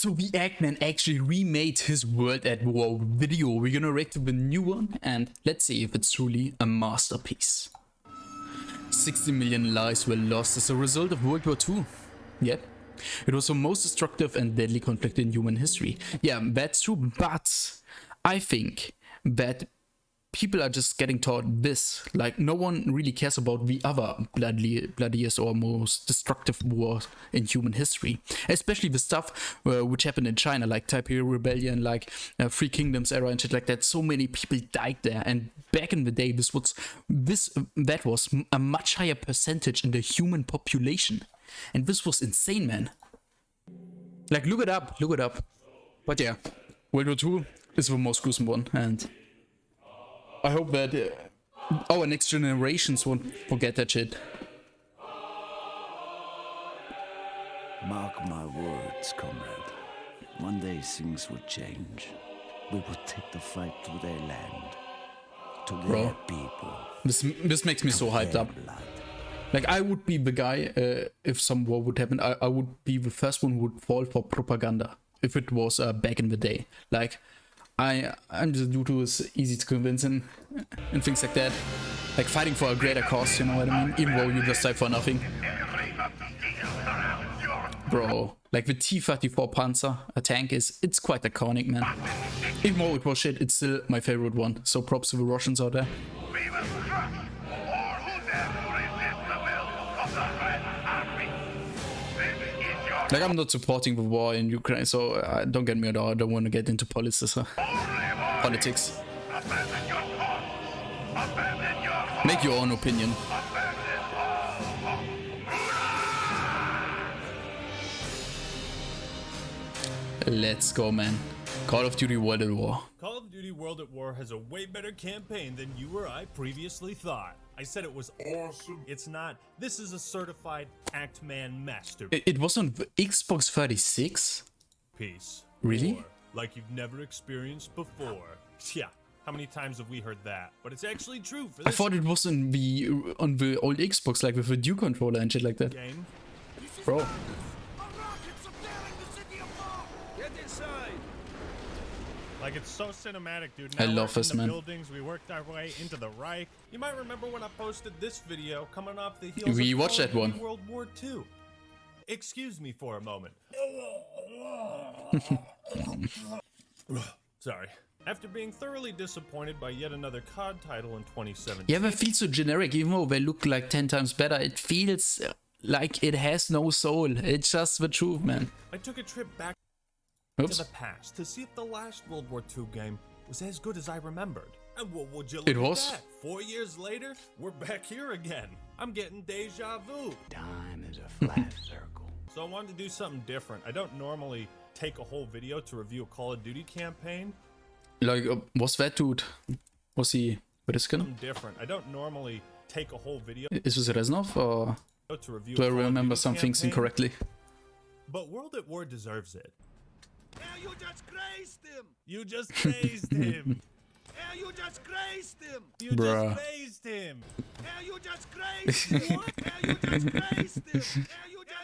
So the Eggman actually remade his World at War video. We're gonna react to the new one and let's see if it's truly a masterpiece. 60 million lives were lost as a result of World War II. Yep. It was the most destructive and deadly conflict in human history. Yeah, that's true, but I think that people are just getting taught this. Like, no one really cares about the other bloodiest or most destructive wars in human history. Especially the stuff which happened in China, like Taipei Rebellion, like Three Kingdoms era and shit like that. So many people died there. And back in the day, that was a much higher percentage in the human population. And this was insane, man. Like, look it up. But yeah, World War II is the most gruesome one, and I hope that our next generations won't forget that shit. Mark my words, comrade. One day things would change. We would take the fight to their land, to their people. This makes me so hyped up. Blood. Like, I would be the guy, if some war would happen, I would be the first one who would fall for propaganda, if it was back in the day. Like, I'm just a dude who is easy to convince and things like that. Like, fighting for a greater cause, you know what I mean? Even though you just die for nothing. Bro, like the T-34 Panzer, a tank, it's quite iconic, man. Even though it was shit, it's still my favorite one. So props to the Russians out there. Like, I'm not supporting the war in Ukraine, so don't get me wrong, I don't want to get into politics. Make your own opinion. Let's go, man. Call of Duty World at War. Call of Duty World at War has a way better campaign than you or I previously thought. I said it was awesome. It's not. This is a certified Act-Man masterpiece. It was on Xbox 36? Really? War, like you've never experienced before. Yeah. How many times have we heard that? But it's actually true for this. I thought it was on the old Xbox, like with the Duke controller and shit like that. Game. Bro. Like, it's so cinematic, dude. I Now love we're this, in the man. buildings, we worked our way into the Reich. You might remember when I posted this video coming off the heels We of watched that one. World War II. Excuse me for a moment. Sorry. After being thoroughly disappointed by yet another COD title in 2017. Yeah, but it feels so generic. Even though they look like 10 times better, it feels like it has no soul. It's just the truth, man. I took a trip back Oops. to the past to see if the last World War II game was as good as I remembered. And what would you look It was. at that? 4 years later, we're back here again. I'm getting deja vu. Time is a flat circle. So I wanted to do something different. I don't normally take a whole video to review a Call of Duty campaign. Like, was that dude? Was he Briskin? Something different. I don't normally take a whole video Is this Reznov, or to review do a I Call of remember Duty some things campaign, incorrectly? But World at War deserves it. You just grazed him! You just phased him. You just grazed him! You Bruh. just phased him. You just grazed him! You just grazed him!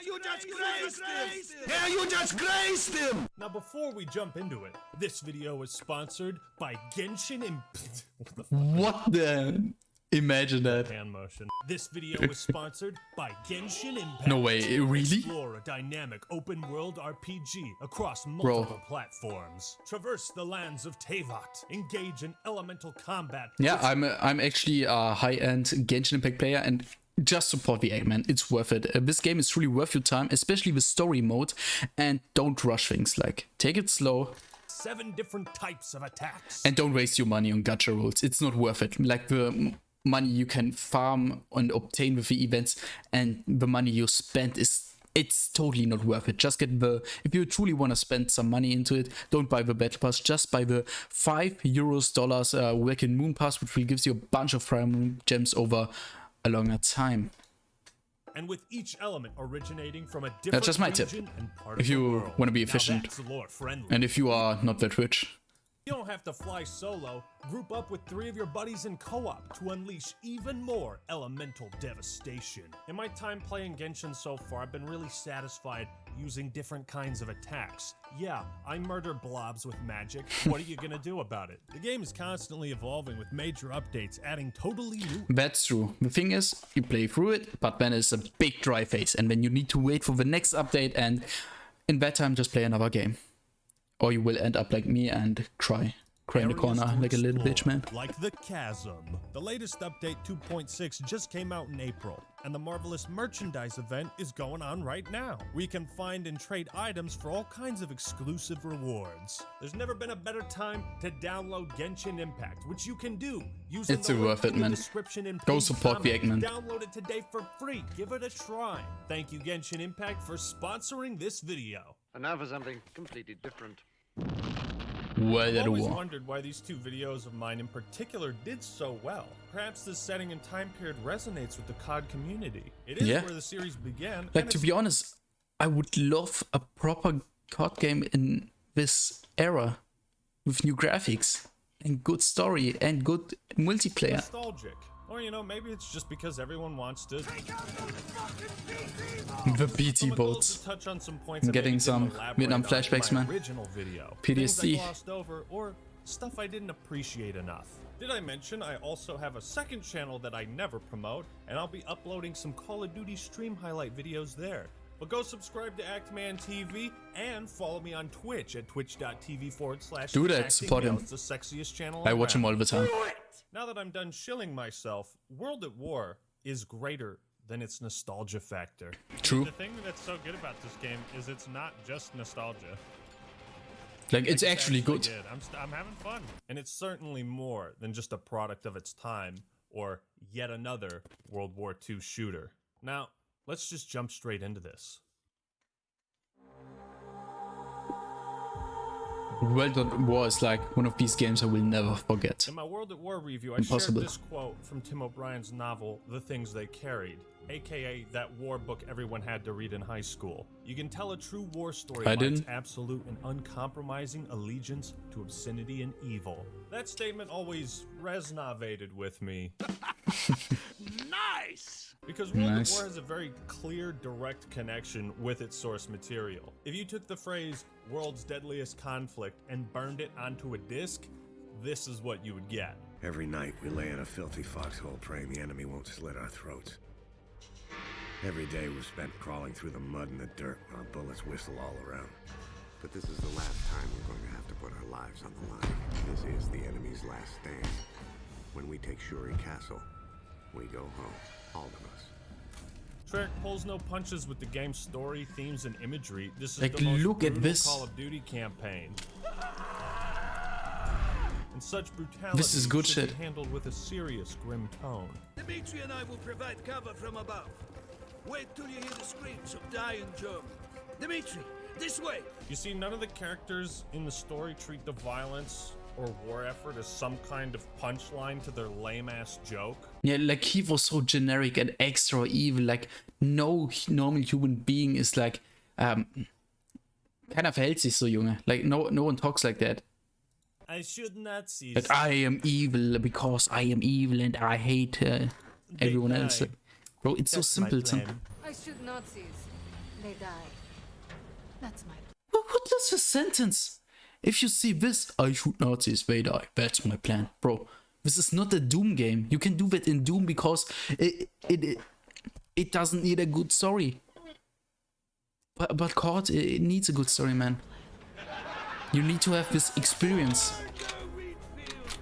You just grazed him! You just grazed him! Now, before we jump into it, this video is sponsored by Genshin Impact. What the fuck? What the? Imagine that. Hand motion. This video is sponsored by Genshin Impact. No way, really? Explore a dynamic open-world RPG across multiple platforms. Traverse the lands of Teyvat. Engage in elemental combat. Yeah, I'm actually a high-end Genshin Impact player, and just support the Eggman. It's worth it. This game is truly worth your time, especially with story mode, and don't rush things. Like, take it slow. 7 different types of attacks. And don't waste your money on gacha rolls. It's not worth it. Like, the money you can farm and obtain with the events and the money you spend it's totally not worth it. Just get if you truly want to spend some money into it, don't buy the battle pass, just buy the $5 Waking Moon Pass, which will gives you a bunch of Prime Gems over a longer time. And with each element originating from a different That's just my tip. region and part If of the you world. want to be Now efficient, that's lore friendly. and if you are not that rich, You don't have to fly solo. Group up with 3 of your buddies in co-op to unleash even more elemental devastation. In my time playing Genshin so far, I've been really satisfied using different kinds of attacks. Yeah, I murder blobs with magic. What are you gonna do about it? The game is constantly evolving with major updates, adding totally new... That's true. The thing is, you play through it, but then it's a big dry phase, and then you need to wait for the next update, and in that time, just play another game. Or you will end up like me and cry in the corner like a little bitch, man. Like the Chasm. The latest update 2.6 just came out in April, and the Marvelous Merchandise event is going on right now. We can find and trade items for all kinds of exclusive rewards. There's never been a better time to download Genshin Impact, which you can do using It's the link worth it, in the man. description and Go pinned support the comment. Eggman. Download it today for free. Give it a try. Thank you, Genshin Impact, for sponsoring this video. And now for something completely different. World I've at always War. wondered why these 2 videos of mine in particular did so well. Perhaps this setting and time period resonates with the COD community. It is Yeah. where the series began. Like, and to it's be honest, I would love a proper COD game in this era with new graphics and good story and good multiplayer. nostalgic. Or, you know, maybe it's just because everyone wants to... The BT From a goal boats. to touch on some points I'm I getting maybe didn't some elaborate Vietnam on in flashbacks, my man. Original video. PTSD. Things I glossed over, or stuff I didn't appreciate enough. Did I mention I also have a second channel that I never promote, and I'll be uploading some Call of Duty stream highlight videos there. But go subscribe to Actman TV and follow me on Twitch at twitch.tv/. Do that, support him. It's the sexiest channel I watch him around. all the time. Now that I'm done shilling myself, World at War is greater than its nostalgia factor. True. The thing that's so good about this game is it's not just nostalgia. Like, it's actually good. Good. I'm having fun. And it's certainly more than just a product of its time or yet another World War II shooter. Now, let's just jump straight into this. World at War is like one of these games I will never forget. In my World at War review, I Impossible. shared this quote from Tim O'Brien's novel, The Things They Carried, aka that war book everyone had to read in high school. You can tell a true war story I by its didn't. absolute and uncompromising allegiance to obscenity and evil. That statement always resonated with me. Nice! Because World Nice. at War has a very clear, direct connection with its source material. If you took the phrase, world's deadliest conflict, and burned it onto a disc, this is what you would get. Every night we lay in a filthy foxhole praying the enemy won't slit our throats. Every day we're spent crawling through the mud and the dirt while bullets whistle all around. But this is the last time we're going to have to put our lives on the line. This is the enemy's last stand. When we take Shuri Castle, we go home, all of us. Treyarch pulls no punches with the game's story, themes, and imagery. This is Like, the most look at brutal this. Call of Duty campaign. And such brutality This is good should shit. be handled with a serious, grim tone. Dimitri and I will provide cover from above. Wait till you hear the screams of dying Germans. Dimitri, this way! You see, none of the characters in the story treat the violence or war effort as some kind of punchline to their lame-ass joke. Yeah, like, he was so generic and extra evil. Like, no normal human being is like, keiner verhält sich so, Junge. Like, no one talks like that. I should not see. Like, I am evil because I am evil and I hate everyone else. die. Like, bro, it's so simple. I shoot Nazis. They die. That's my What is a sentence? If you see this, I shoot Nazis, they die. That's my plan. Bro, this is not a Doom game. You can do that in Doom because it doesn't need a good story. But COD, it needs a good story, man. You need to have this experience. Go read fields!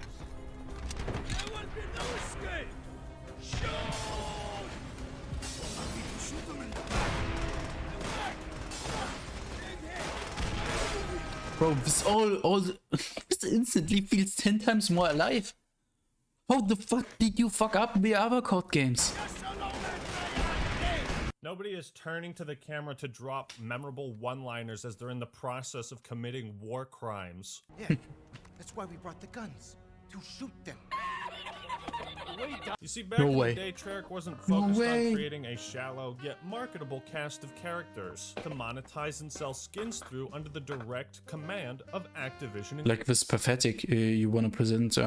There will be no escape! Shoot! Shoot them in the back! Bro, this all this instantly feels 10 times more alive. How the fuck did you fuck up the other COD games? Nobody is turning to the camera to drop memorable one-liners as they're in the process of committing war crimes. Yeah, that's why we brought the guns. To shoot them. You see, back No in way. the day, Treyarch wasn't No focused way. on creating a shallow yet marketable cast of characters to monetize and sell skins through under the direct command of Activision. Like this pathetic, you want to present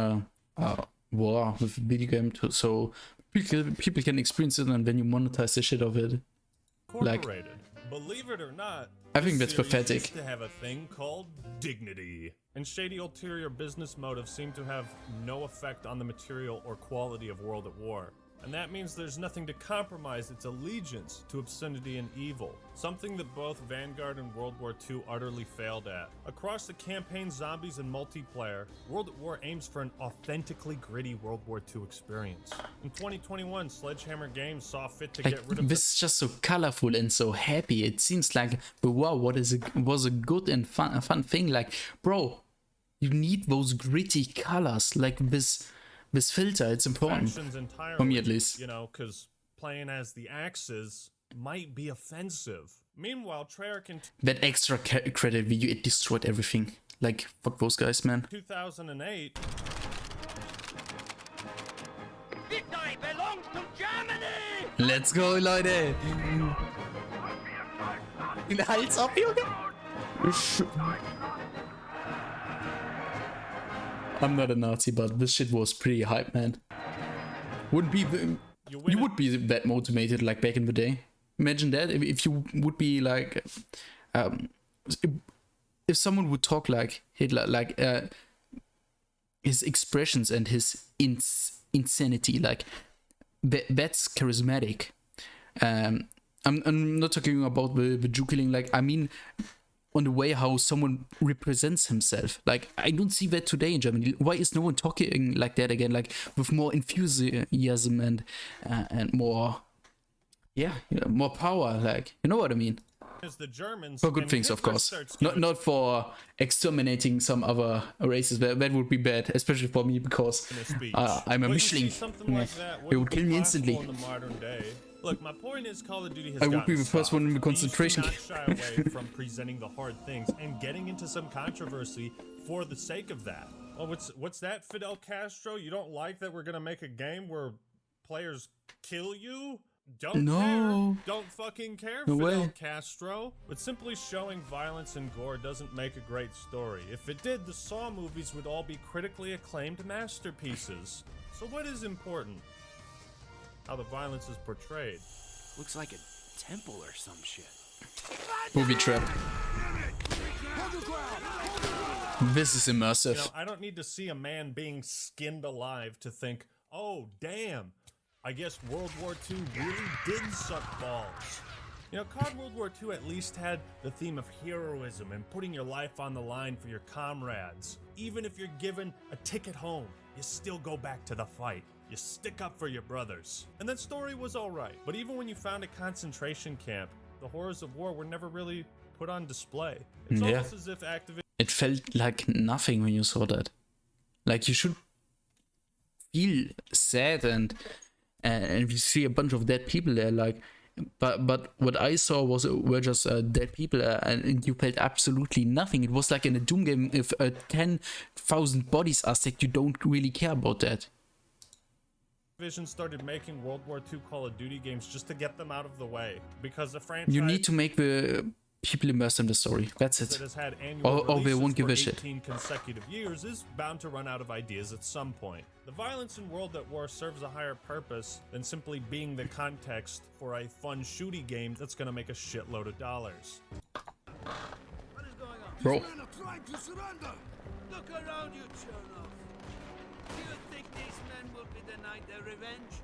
war with a video game so people can experience it, and then you monetize the shit of it. Incorporated. Believe it or not, I think this that's series pathetic. used to have a thing called dignity, and shady ulterior business motives seem to have no effect on the material or quality of World at War. And that means there's nothing to compromise its allegiance to obscenity and evil, something that both Vanguard and World War II utterly failed at. Across the campaign, zombies, and multiplayer, World at War aims for an authentically gritty World War II experience. In 2021, Sledgehammer Games saw fit to Like, get rid of this is just so colorful and so happy. It seems like, wow, was a good and fun thing. Like, bro, you need those gritty colors, like this filter. It's important factions entirely, for me, at least. You know, because playing as the Axis might be offensive. Meanwhile, Treyarch in That extra credit video, it destroyed everything. Like, fuck those guys, man. 2008, Victory belongs to Germany! Let's go, Leute! Hals ab, Junge! I'm not a Nazi, but this shit was pretty hype, man. Wouldn't be... You would be that motivated, like, back in the day. Imagine that, if you would be, like... if someone would talk like Hitler, like, his expressions and his insanity, like, that's charismatic. I'm not talking about the Jew killing, like, I mean... on the way how someone represents himself. Like, I don't see that today in Germany. Why is no one talking like that again? Like, with more enthusiasm and more, more power. Like, you know what I mean? as the Germans, For good and things, of Hitler course. starts Not for exterminating some other races. That would be bad, especially for me, because giving a speech. I'm a But you see, Michelin. something like that It would wouldn't be kill me possible instantly. in the modern day. Look, my point is, Call of Duty has I would be gotten the first one in the soft. It used to concentration not camp. shy away from presenting the hard things and getting into some controversy for the sake of that. Oh, what's that, Fidel Castro? You don't like that we're gonna make a game where players kill you? Don't No. care. Don't fucking care, No Fidel way. Castro. But simply showing violence and gore doesn't make a great story. If it did, the Saw movies would all be critically acclaimed masterpieces. So what is important? How the violence is portrayed. Looks like a temple or some shit. Movie trap. This is immersive. You know, I don't need to see a man being skinned alive to think, oh, damn, I guess World War II really did suck balls. You know, COD World War II at least had the theme of heroism and putting your life on the line for your comrades. Even if you're given a ticket home, you still go back to the fight. You stick up for your brothers. And that story was alright, but even when you found a concentration camp, the horrors of war were never really put on display. It's Yeah. almost as if Activision It felt like nothing when you saw that. Like, you should feel sad and you see a bunch of dead people there, like, but what I saw were just dead people, and you felt absolutely nothing. It was like in a Doom game, if 10,000 bodies are sick, you don't really care about that. Activision started making World War II Call of Duty games just to get them out of the way, because the franchise You need to make the people immersed in the story. That's that it. has had annual Or they releases won't give for a shit. 18 consecutive years is bound to run out of ideas at some point. The violence in World at War serves a higher purpose than simply being the context for a fun shooty game that's gonna make a shitload of dollars. What is going on? Bro, Men are trying to surrender. Look around you, Chernov. Do you think these men will be denied their revenge?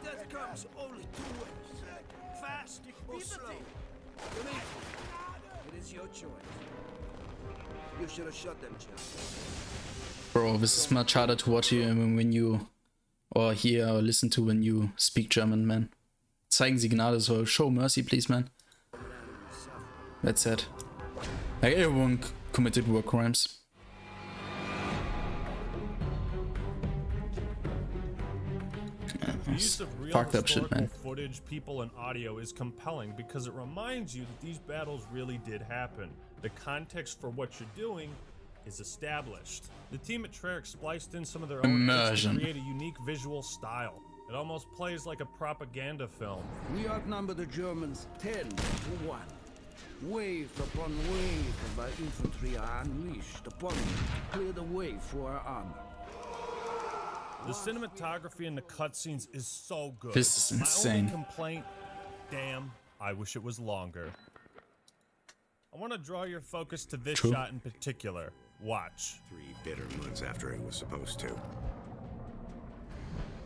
Death comes only two ways. Fast or slow. It is your choice. You should have shot them, Chernov. bro, this is much harder to watch when you, or hear or listen to when you speak German, man. Zeigen Sie Gnade, so show mercy, please, man. That's it. Like, everyone committed war crimes. The use of real Fucked up shit, historical man. footage, people, and audio is compelling because it reminds you that these battles really did happen. The context for what you're doing is established. The team at Treyarch spliced in some of their own edits to Immersion. create a unique visual style. It almost plays like a propaganda film. We outnumber the Germans 10 to 1. Wave upon wave of our infantry are unleashed upon them to clear the way for our armor. The cinematography in the cutscenes is so good. This is My insane. only complaint, damn, I wish it was longer. I want to draw your focus to this True. shot in particular. Watch. 3 bitter months after it was supposed to.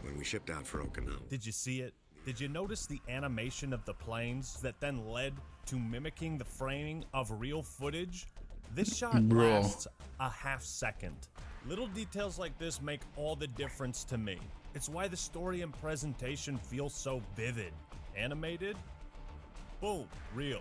When we shipped out for Okinawa. Did you see it? Did you notice the animation of the planes that then led to mimicking the framing of real footage? This shot Bro. lasts a half second. Little details like this make all the difference to me. It's why the story and presentation feel so vivid. Animated? Boom, real.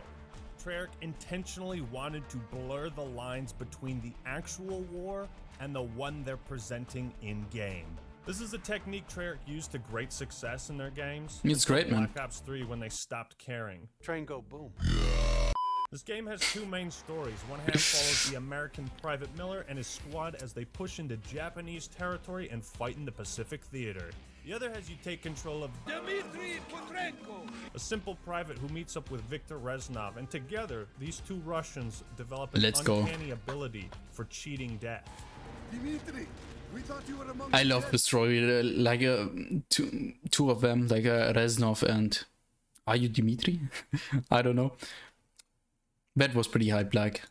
Treyarch intentionally wanted to blur the lines between the actual war and the one they're presenting in-game. This is a technique Treyarch used to great success in their games. It's great, man. Black Ops 3 when they stopped caring. Train go boom. This game has 2 main stories. One half follows the American Private Miller and his squad as they push into Japanese territory and fight in the Pacific Theater. The other has you take control of Dmitry Petrenko! a simple private who meets up with Viktor Reznov, and together, these 2 Russians develop an Let's go. uncanny ability for cheating death. Dmitri, we thought you were among I love the story, like two of them, like Reznov and are you Dmitri? I don't know. That was pretty hype. Like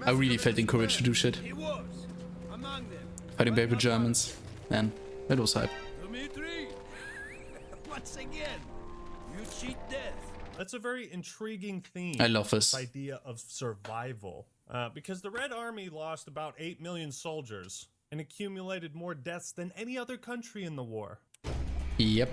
I really felt encouraged to do shit. He was among them. Fighting back with Germans, man, that was hype. Dmitri! Once again, you cheat death. That's a very intriguing theme. I love this. Idea of survival. Because the Red Army lost about 8 million soldiers and accumulated more deaths than any other country in the war. Yep.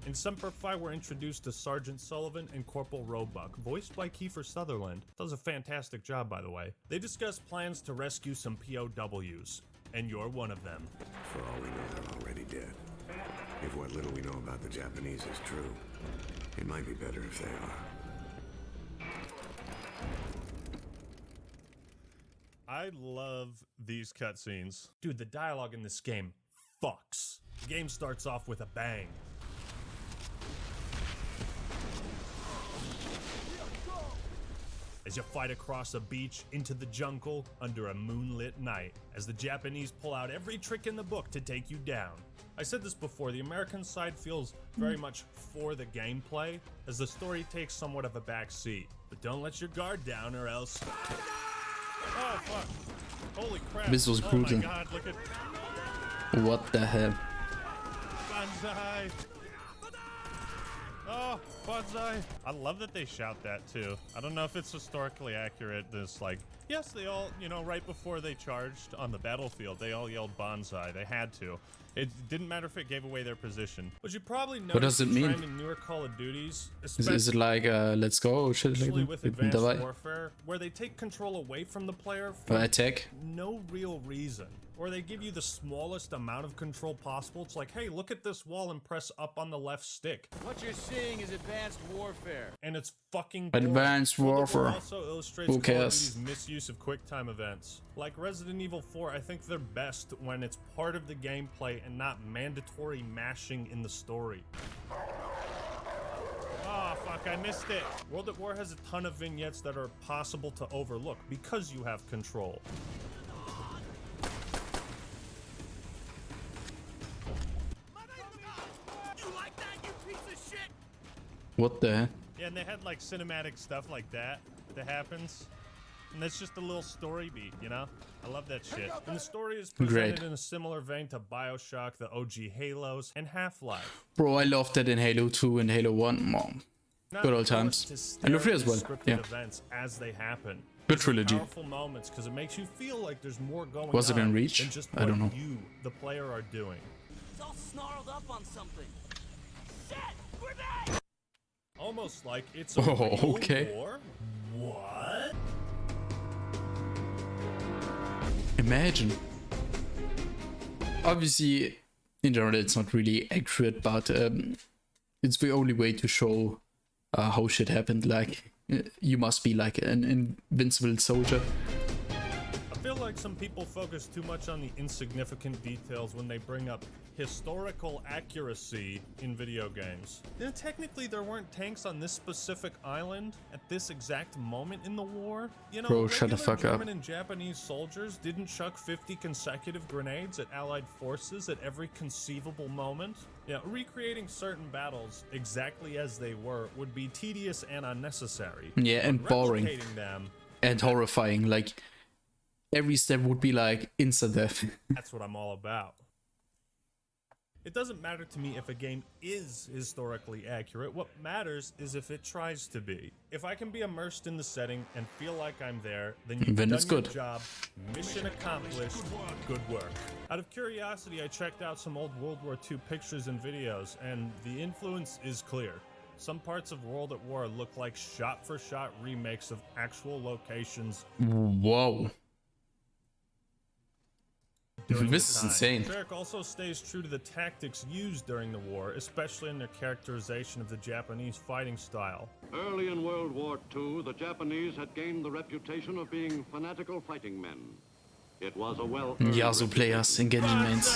In Semper Fi, we're introduced to Sergeant Sullivan and Corporal Roebuck, voiced by Kiefer Sutherland. Does a fantastic job, by the way. They discuss plans to rescue some POWs, and you're one of them. For all we know, they're already dead. If what little we know about the Japanese is true, it might be better if they are. I love these cutscenes. Dude, the dialogue in this game fucks. The game starts off with a bang. As you fight across a beach into the jungle under a moonlit night, as the Japanese pull out every trick in the book to take you down. I said this before, the American side feels very much for the gameplay, as the story takes somewhat of a back seat. But don't let your guard down or else... Oh, fuck. Holy crap. This was brutal. Oh my god, look at... What the hell? Banzai! Oh, Banzai! I love that they shout that too. I don't know if it's historically accurate. This, like, yes, they all, you know, right before they charged on the battlefield, they all yelled Banzai. They had to. It didn't matter if it gave away their position. But you probably know does it mean? in newer Call of Duties, Is it like let's go? Shit, especially like with that? Advanced Dabei? Warfare, where they take control away from the player for Attack? no real reason. Or they give you the smallest amount of control possible. It's like, hey, look at this wall and press up on the left stick. What you're seeing is advanced warfare. And it's fucking boring. Advanced World at War Warfare. also illustrates Who Call of cares? Duty's misuse of QuickTime events. Like Resident Evil 4, I think they're best when it's part of the gameplay and not mandatory mashing in the story. Ah, fuck, I missed it. World at War has a ton of vignettes that are possible to overlook because you have control. You like that, you piece of shit? What the hell? Yeah, and they had like cinematic stuff like that happens. And that's just a little story beat, you know? I love that shit. And the story is presented Great. in a similar vein to BioShock, the OG Halos, and Half-Life. Bro, I loved that in Halo 2 and Halo 1. Mom. Not Good old forced times. to stare And Halo 3 at as the well. scripted Yeah. events as they happen. Good These are trilogy. Powerful moments because it makes you feel like there's more going Was on it in Reach? than just I what don't know. you, the player, are doing. He's all snarled up on something. Shit! Grenade! Almost like it's a Oh, real okay. war. What? Imagine. Obviously, in general, it's not really accurate, but it's the only way to show how shit happened. Like, you must be like an invincible soldier. I feel like some people focus too much on the insignificant details when they bring up historical accuracy in video games. Now, technically, there weren't tanks on this specific island at this exact moment in the war. You know, Bro, shut the regular fuck German up. and Japanese soldiers didn't chuck 50 consecutive grenades at Allied forces at every conceivable moment. Yeah, recreating certain battles exactly as they were would be tedious and unnecessary. Yeah, and But boring. replicating them, And horrifying. Like, every step would be like instant death. that's what I'm all about. It doesn't matter to me if a game is historically accurate. What matters is if it tries to be. If I can be immersed in the setting and feel like I'm there, then you've Then done it's your good. job. Mission accomplished. Good work. Out of curiosity, I checked out some old World War II pictures and videos, and the influence is clear. Some parts of World at War look like shot-for-shot remakes of actual locations. Whoa. During This the is time. insane. Treyarch also stays true to the tactics used during the war, especially in their characterization of the Japanese fighting style. Early in World War II, the Japanese had gained the reputation of being fanatical fighting men. It was a well-earned Yasuo players and Genshin mains.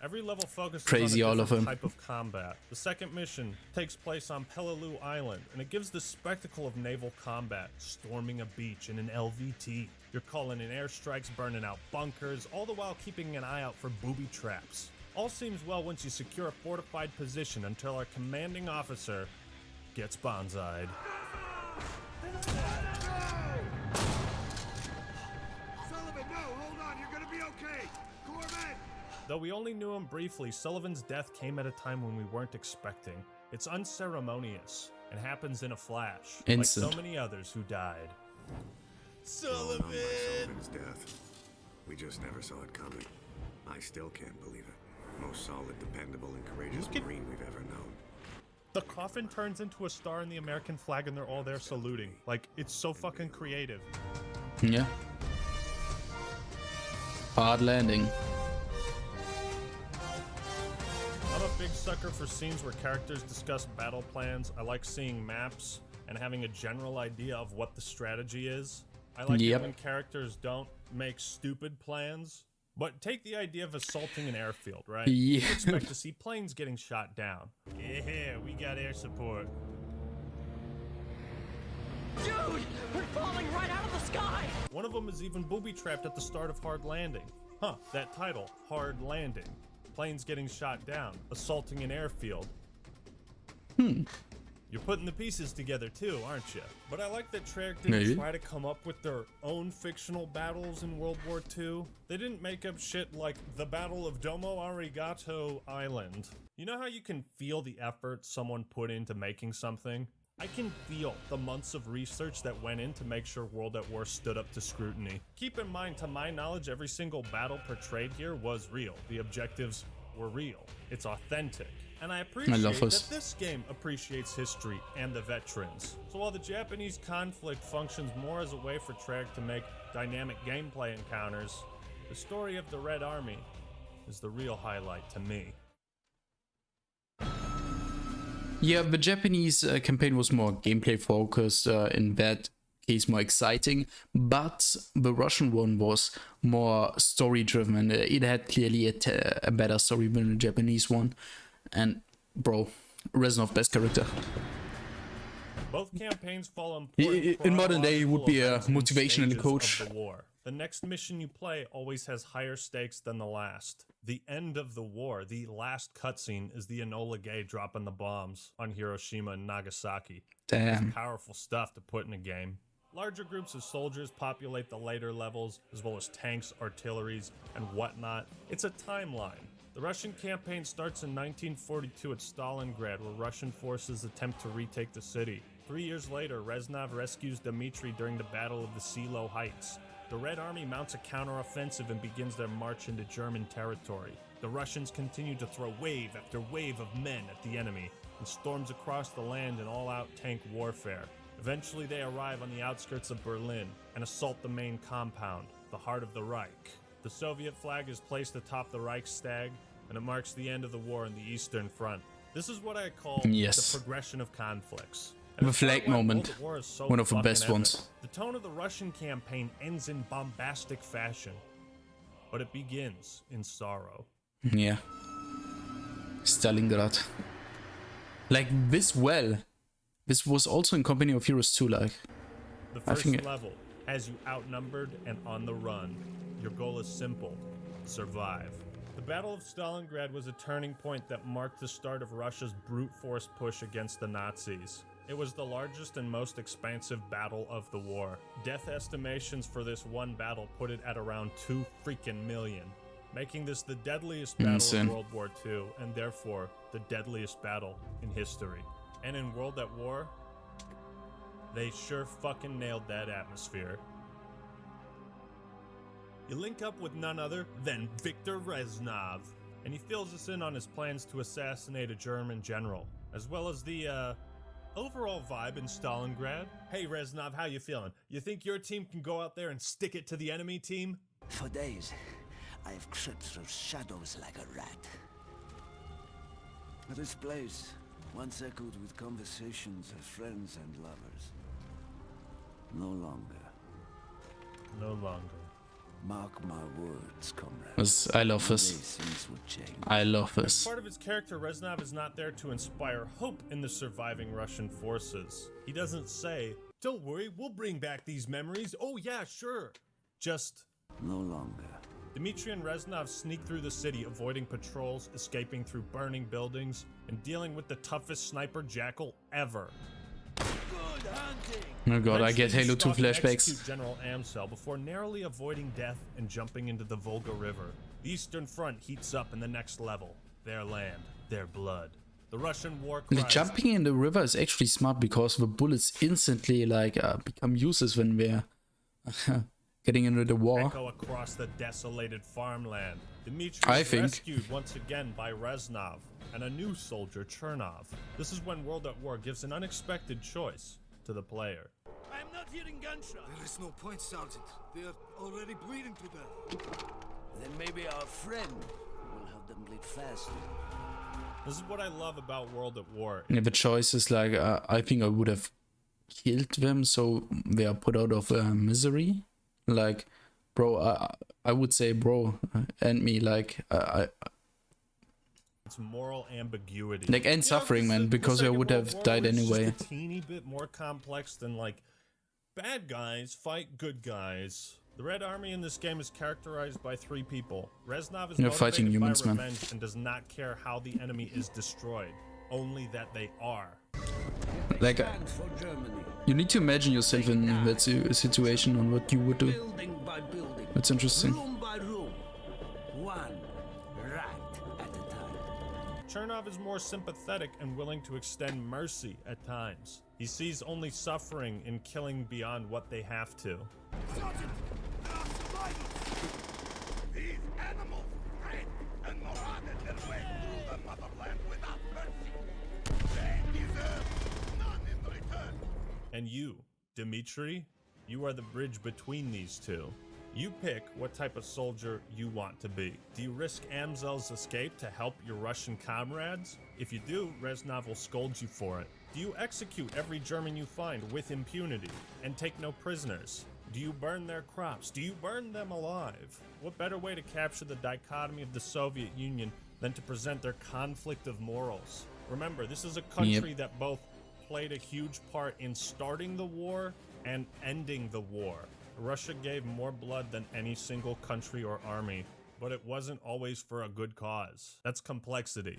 Every level focuses Crazy, on all a of different them. type of combat. The second mission takes place on Peleliu Island, and it gives the spectacle of naval combat, storming a beach in an LVT. You're calling in airstrikes, burning out bunkers, all the while keeping an eye out for booby traps. All seems well once you secure a fortified position until our commanding officer gets bonsai'd. Sullivan, no, hold on, you're gonna be okay. Corman! Though we only knew him briefly, Sullivan's death came at a time when we weren't expecting. It's unceremonious and happens in a flash, Instant. like so many others who died. No one known by Sullivan's death. We just never saw it coming. I still can't believe it. Most solid, dependable, and courageous Marine we've ever known. The coffin turns into a star in the American flag and they're all there saluting. Like, it's so fucking creative. Yeah. Hard landing. I'm a big sucker for scenes where characters discuss battle plans. I like seeing maps and having a general idea of what the strategy is. I like it when characters don't make stupid plans. But take the idea of assaulting an airfield, right? Yeah. You expect to see planes getting shot down. Yeah, we got air support. Dude, we're falling right out of the sky! One of them is even booby-trapped at the start of Hard Landing. Huh, that title, Hard Landing. Planes getting shot down, assaulting an airfield. You're putting the pieces together too, aren't you? But I like that Treyarch didn't try to come up with their own fictional battles in World War II. They didn't make up shit like the Battle of Domo Arigato Island. You know how you can feel the effort someone put into making something? I can feel the months of research that went in to make sure World at War stood up to scrutiny. Keep in mind, to my knowledge, every single battle portrayed here was real. The objectives were real. It's authentic. And I appreciate that this game appreciates history and the veterans. So while the Japanese conflict functions more as a way for Treyarch to make dynamic gameplay encounters, the story of the Red Army is the real highlight to me. Yeah, the Japanese campaign was more gameplay focused, in that case more exciting, but the Russian one was more story driven, and it had clearly a better story than the Japanese one. And bro, Reznov best character. Both campaigns follow important In modern day, it would be a chronological events and motivational stages coach. of the war. The next mission you play always has higher stakes than the last. The end of the war, the last cutscene, is the Enola Gay dropping the bombs on Hiroshima and Nagasaki. Damn. It's powerful stuff to put in a game. Larger groups of soldiers populate the later levels, as well as tanks, artilleries, and whatnot. It's a timeline. The Russian campaign starts in 1942 at Stalingrad, where Russian forces attempt to retake the city. 3 years later, Reznov rescues Dmitry during the Battle of the Silo Heights. The Red Army mounts a counteroffensive and begins their march into German territory. The Russians continue to throw wave after wave of men at the enemy, and storms across the land in all-out tank warfare. Eventually, they arrive on the outskirts of Berlin and assault the main compound, the heart of the Reich. The Soviet flag is placed atop the Reichstag, and it marks the end of the war on the Eastern Front. This is what I call the progression of conflicts. The flag moment, one of the best ones. The tone of the Russian campaign ends in bombastic fashion, but it begins in sorrow. Yeah. Stalingrad. Like this This was also in Company of Heroes 2, like. The first level has you outnumbered and on the run. Your goal is simple: survive. The Battle of Stalingrad was a turning point that marked the start of Russia's brute force push against the Nazis. It was the largest and most expansive battle of the war. Death estimations for this one battle put it at around 2 freaking million, making this the deadliest battle of World War II, and therefore the deadliest battle in history. And in World at War, they sure fucking nailed that atmosphere. You link up with none other than Viktor Reznov, and he fills us in on his plans to assassinate a German general, as well as the, overall vibe in Stalingrad. Hey Reznov, how you feeling? You think your team can go out there and stick it to the enemy team? For days, I have crept through shadows like a rat. This place once echoed with conversations of friends and lovers. No longer. No longer. Mark my words, comrade. I love this. I love this. As part of his character, Reznov is not there to inspire hope in the surviving Russian forces. He doesn't say, "Don't worry, we'll bring back these memories. Oh yeah, sure." Just no longer. Dmitri and Reznov sneak through the city, avoiding patrols, escaping through burning buildings, and dealing with the toughest sniper jackal ever. Good hunting. Oh god, I get Halo 2 flashbacks. General Amsel before narrowly avoiding death and jumping into the Volga River. The Eastern Front heats up in the next level. Their land, their blood. The Russian war cries. The jumping in the river is actually smart because the bullets instantly like become useless when we're getting into the war. Echo across the desolated farmland. Dmitri is rescued once again by Reznov and a new soldier, Chernov. This is when World at War gives an unexpected choice to the player. I'm not hearing gunshots. There is no point, Sergeant. They are already bleeding to death. Then maybe our friend will help them bleed faster. This is what I love about World at War. Yeah, the choice is like, I think I would have killed them so they are put out of misery. Like, bro, I would say, bro, and me, like, it's moral ambiguity. Like, and suffering, man, because I would have died anyway. Just a teeny bit more complex than, like, bad guys fight good guys. The Red Army in this game is characterized by 3 people. Reznov is motivated fighting humans, by man, revenge and does not care how the enemy is destroyed, only that they are. Like, you need to imagine yourself in that situation on what you would do. Building by building. That's interesting. Room by room. One rat at a time. Chernov is more sympathetic and willing to extend mercy at times. He sees only suffering in killing beyond what they have to. Sergeant, there are survivors. These animals ran and marauded their way through the motherland without mercy. They deserve none in return. And you, Dmitri, you are the bridge between these two. You pick what type of soldier you want to be. Do you risk Amsel's escape to help your Russian comrades? If you do, Reznov will scold you for it. Do you execute every German you find with impunity and take no prisoners? Do you burn their crops? Do you burn them alive? What better way to capture the dichotomy of the Soviet Union than to present their conflict of morals? Remember, this is a country that both played a huge part in starting the war and ending the war. Russia gave more blood than any single country or army, but it wasn't always for a good cause. That's complexity.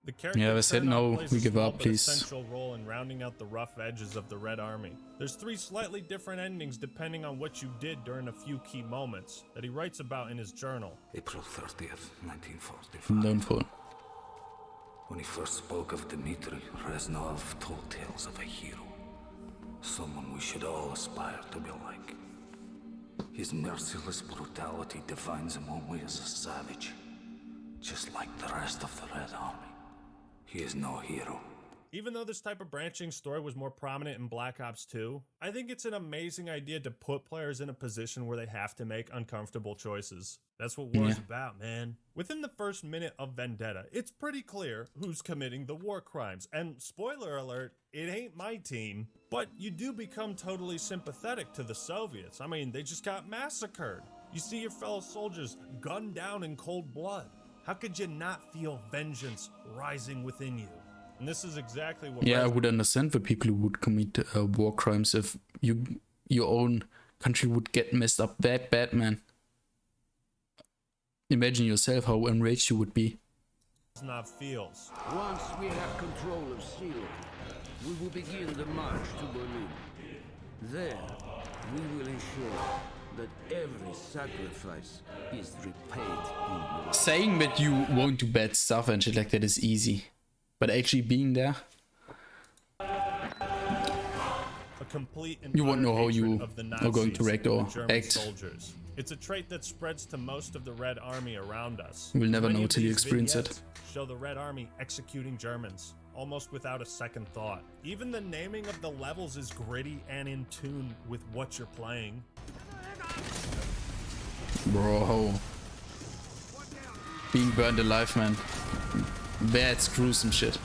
The character they said no, plays we a give small up, but please. essential role in rounding out the rough edges of the Red Army. There's 3 slightly different endings depending on what you did during a few key moments that he writes about in his journal. April 30th, 1945. From Downfall. When he first spoke of Dmitri, Reznov told tales of a hero. Someone we should all aspire to be like. His merciless brutality defines him only as a savage. Just like the rest of the Red Army. He is no hero. Even though this type of branching story was more prominent in Black Ops 2, I think it's an amazing idea to put players in a position where they have to make uncomfortable choices. That's what war's about, man. Within the first minute of Vendetta, it's pretty clear who's committing the war crimes. And spoiler alert, it ain't my team. But you do become totally sympathetic to the Soviets. I mean, they just got massacred. You see your fellow soldiers gunned down in cold blood. How could you not feel vengeance rising within you? And this is exactly what... Yeah, I would understand the people who would commit war crimes if your own country would get messed up that bad, man. Imagine yourself how enraged you would be. Feels. Once we have control of Sealand, we will begin the march to Berlin. There, we will ensure that every sacrifice is repaid in blood. Saying that you won't do bad stuff and shit like that is easy. But actually being there, you won't know how you are going to react or act. Soldiers. It's a trait that spreads to most of the Red Army around us. You will never know till you experience it. Show the Red Army executing Germans, almost without a second thought. Even the naming of the levels is gritty and in tune with what you're playing. Bro. Being burned alive, man. That's gruesome shit.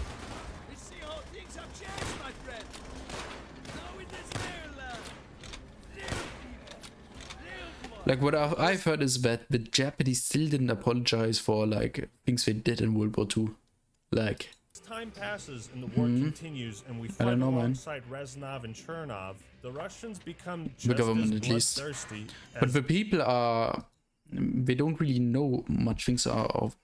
Like what I've heard is that the Japanese still didn't apologize for like things they did in World War II. Like as time passes and the war continues and we fight alongside Reznov and Chernov, the Russians become just the government as at least. bloodthirsty. But the people they don't really know much things of.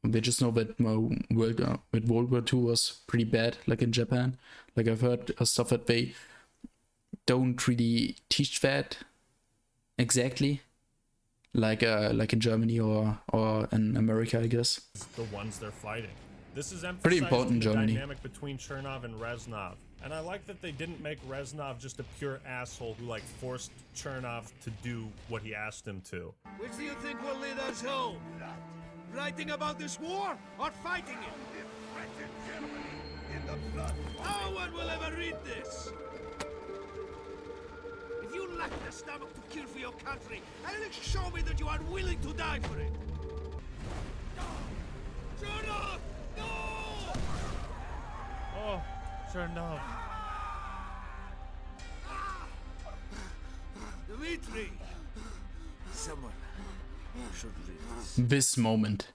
They just know that World War II was pretty bad, like in Japan. Like I've heard stuff that they don't really teach that exactly, like in Germany or in America, I guess. The ones they're fighting. This is pretty important in the Germany. Dynamic between Chernov and Reznov, and I like that they didn't make Reznov just a pure asshole who like forced Chernov to do what he asked him to. Which do you think will lead us home? Writing about this war or fighting it? In the blood. No one will ever read this. If you lack the stomach to kill for your country, at least show me that you are willing to die for it. Chernov! No! Oh, Chernov. Dmitri! Someone should read this moment.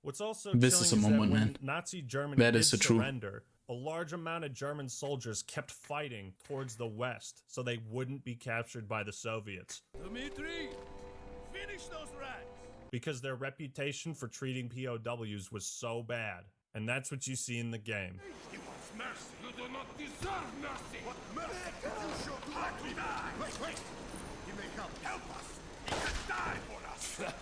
What's also this is a moment, man. Nazi Germany that is did true. Surrender, a large amount of German soldiers kept fighting towards the west so they wouldn't be captured by the Soviets. Dmitri, finish those rats! Because their reputation for treating POWs was so bad. And that's what you see in the game. He wants mercy. You do not deserve mercy. What mercy can you show to let me die? Wait. He may come help us. He can die for us.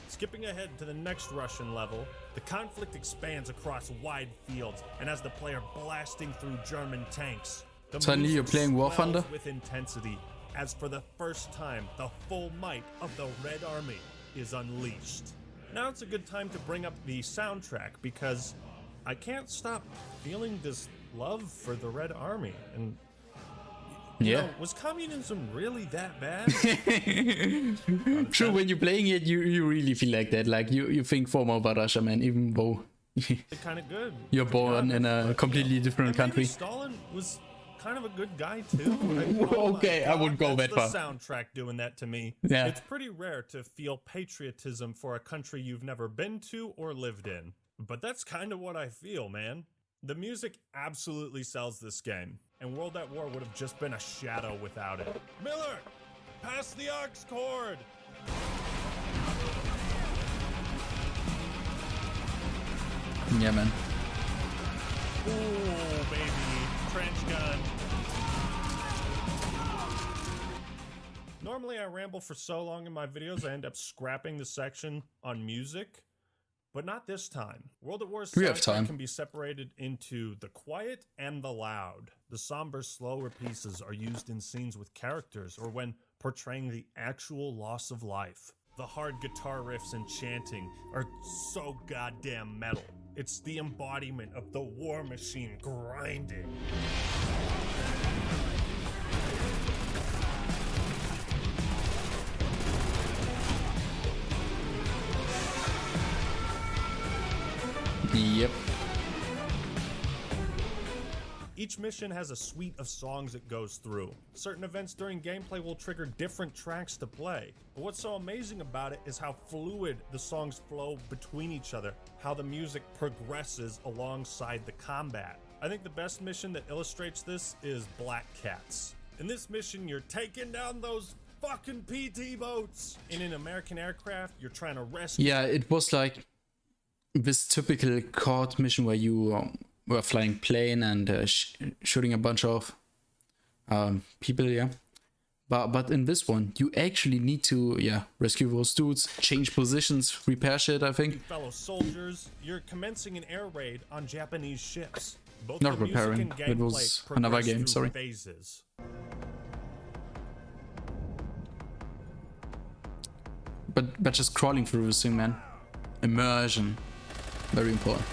Skipping ahead to the next Russian level, the conflict expands across wide fields, and as the player blasting through German tanks, the suddenly you're playing War Thunder with intensity, as for the first time, the full might of the Red Army is unleashed. Now it's a good time to bring up the soundtrack, because I can't stop feeling this love for the Red Army, and you know, was communism really that bad? Sure, when you're playing it, you really feel like that. Like you think former about Russia, man, even though kind of good. You're born in a completely different country. Stalin was kind of a good guy too. Okay, I wouldn't go that far. The soundtrack doing that to me. Yeah. It's pretty rare to feel patriotism for a country you've never been to or lived in. But that's kind of what I feel, man. The music absolutely sells this game, and World at War would have just been a shadow without it. Miller, pass the aux cord! Yeah, man. Ooh, baby. Trench gun. Normally I ramble for so long in my videos I end up scrapping the section on music. But not this time. World at War's soundtrack can be separated into the quiet and the loud. The somber, slower pieces are used in scenes with characters or when portraying the actual loss of life. The hard guitar riffs and chanting are so goddamn metal. It's the embodiment of the war machine grinding. Yep. Each mission has a suite of songs it goes through. Certain events during gameplay will trigger different tracks to play. But what's so amazing about it is how fluid the songs flow between each other, how the music progresses alongside the combat. I think the best mission that illustrates this is Black Cats. In this mission, you're taking down those fucking PT boats. In an American aircraft, you're trying to rescue... Yeah, it was like this typical COD mission where you were flying plane and shooting a bunch of people, yeah. But in this one, you actually need to, rescue those dudes, change positions, repair shit, I think. Fellow soldiers, you're commencing an air raid on Japanese ships. Both Not the music repairing, and it was gameplay another progress game, through sorry. Phases. But just crawling through this thing, man. Immersion. Very important.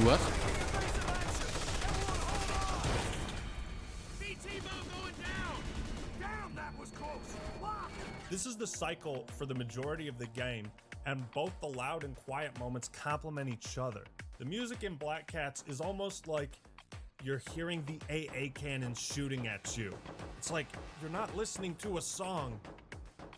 What? This is the cycle for the majority of the game, and both the loud and quiet moments complement each other. The music in Black Cats is almost like you're hearing the AA cannon shooting at you. It's like you're not listening to a song,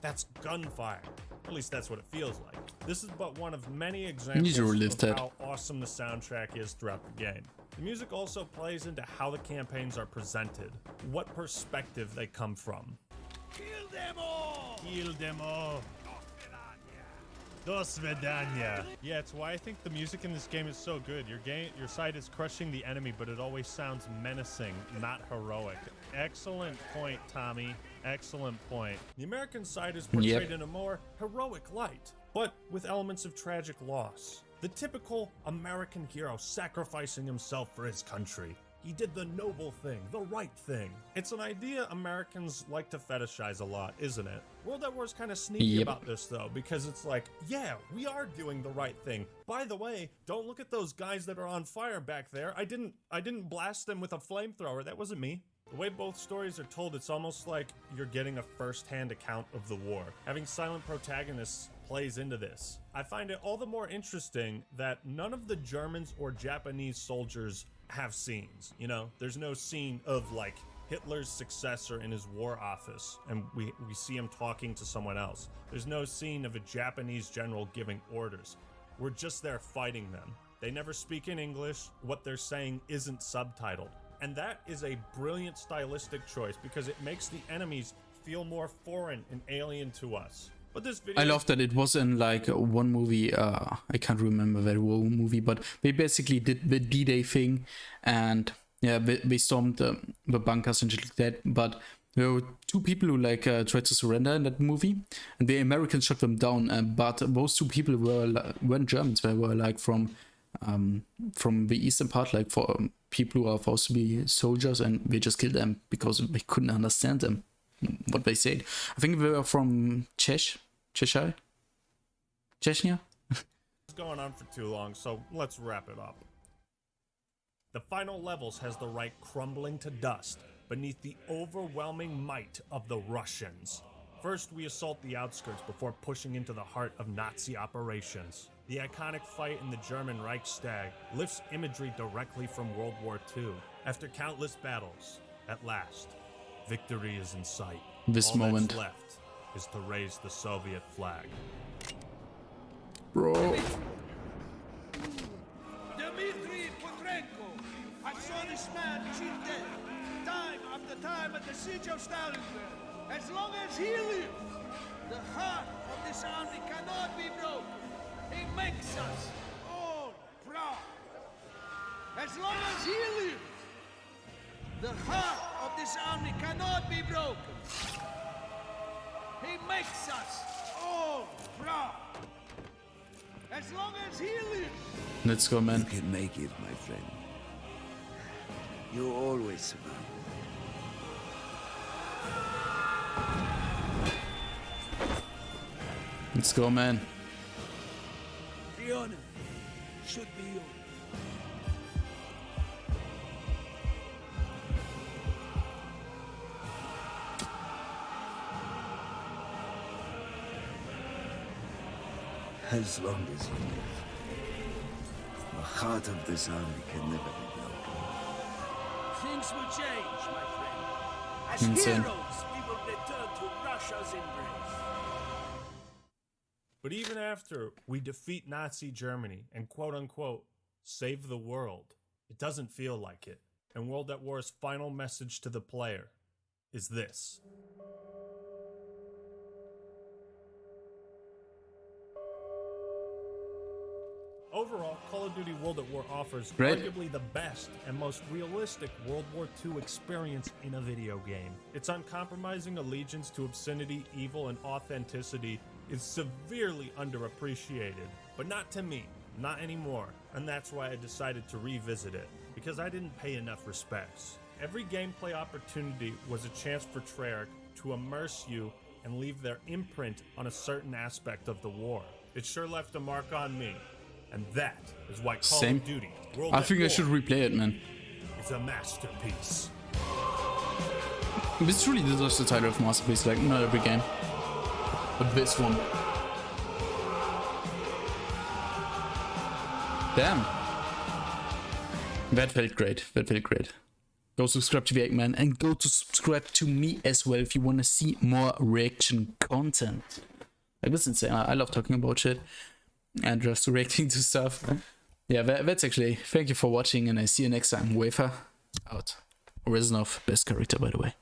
that's gunfire. At least that's what it feels like. This is but one of many examples of how awesome the soundtrack is throughout the game. The music also plays into how the campaigns are presented, what perspective they come from. Kill them all! Kill them all. Dos Vedanya. Yeah, it's why I think the music in this game is so good. Your side is crushing the enemy, but it always sounds menacing, not heroic. Excellent point, Tommy. Excellent point. The American side is portrayed in a more heroic light, but with elements of tragic loss. The typical American hero sacrificing himself for his country. He did the noble thing, the right thing. It's an idea Americans like to fetishize a lot, isn't it? World at War is kind of sneaky about this though, because it's like, yeah, we are doing the right thing. By the way, don't look at those guys that are on fire back there. I didn't blast them with a flamethrower. That wasn't me. The way both stories are told, it's almost like you're getting a first-hand account of the war. Having silent protagonists plays into this. I find it all the more interesting that none of the Germans or Japanese soldiers have scenes, you know? There's no scene of like Hitler's successor in his war office and we see him talking to someone else. There's no scene of a Japanese general giving orders. We're just there fighting them. They never speak in English. What they're saying isn't subtitled. And that is a brilliant stylistic choice because it makes the enemies feel more foreign and alien to us. But this video, I love that it was in like one movie, I can't remember that whole movie, but they basically did the D-Day thing and yeah, they stormed the bunkers and shit like that, but there were two people who like tried to surrender in that movie and the Americans shot them down, but those two people weren't Germans, they were like from the eastern part, like for people who are supposed to be soldiers, and they just killed them because they couldn't understand them, what they said. I think they were from Cheshire? Chechnya? It's going on for too long, so let's wrap it up. The final levels has the Reich crumbling to dust beneath the overwhelming might of the Russians. First, we assault the outskirts before pushing into the heart of Nazi operations. The iconic fight in the German Reichstag lifts imagery directly from World War II. After countless battles, at last, victory is in sight. This moment. All that's left is to raise the Soviet flag. Bro. Dmitry Petrenko! I saw this man cheat death, time after time at the siege of Stalingrad. As long as he lives, the heart of this army cannot be broken. He makes us all proud. As long as he lives, The heart of this army cannot be broken. He makes us all proud. As long as he lives. Let's go, man. You can make it, my friend. You always survive. Let's go, man. The honor should be yours. As long as you live, the heart of this army can never be broken. Things will change, my friend. As Insane. heroes, we will return to Russia's embrace. But even after we defeat Nazi Germany and quote-unquote save the world, it doesn't feel like it. And World at War's final message to the player is this. Overall, Call of Duty World at War offers arguably the best and most realistic World War II experience in a video game. Its uncompromising allegiance to obscenity, evil, and authenticity is severely underappreciated. But not to me, not anymore, and that's why I decided to revisit it, because I didn't pay enough respects. Every gameplay opportunity was a chance for Treyarch to immerse you and leave their imprint on a certain aspect of the war. It sure left a mark on me. And that is why Call of Duty World I at think I War should replay it, man. It's a masterpiece. This truly deserves the title of masterpiece, like not every game, but this one. Damn. That felt great. That felt great. Go subscribe to the Eggman and go to subscribe to me as well if you want to see more reaction content. Like, that's insane. I love talking about shit and just reacting to stuff. Yeah, that's actually. Thank you for watching, and I see you next time. Wafer out. Realism, best character, by the way.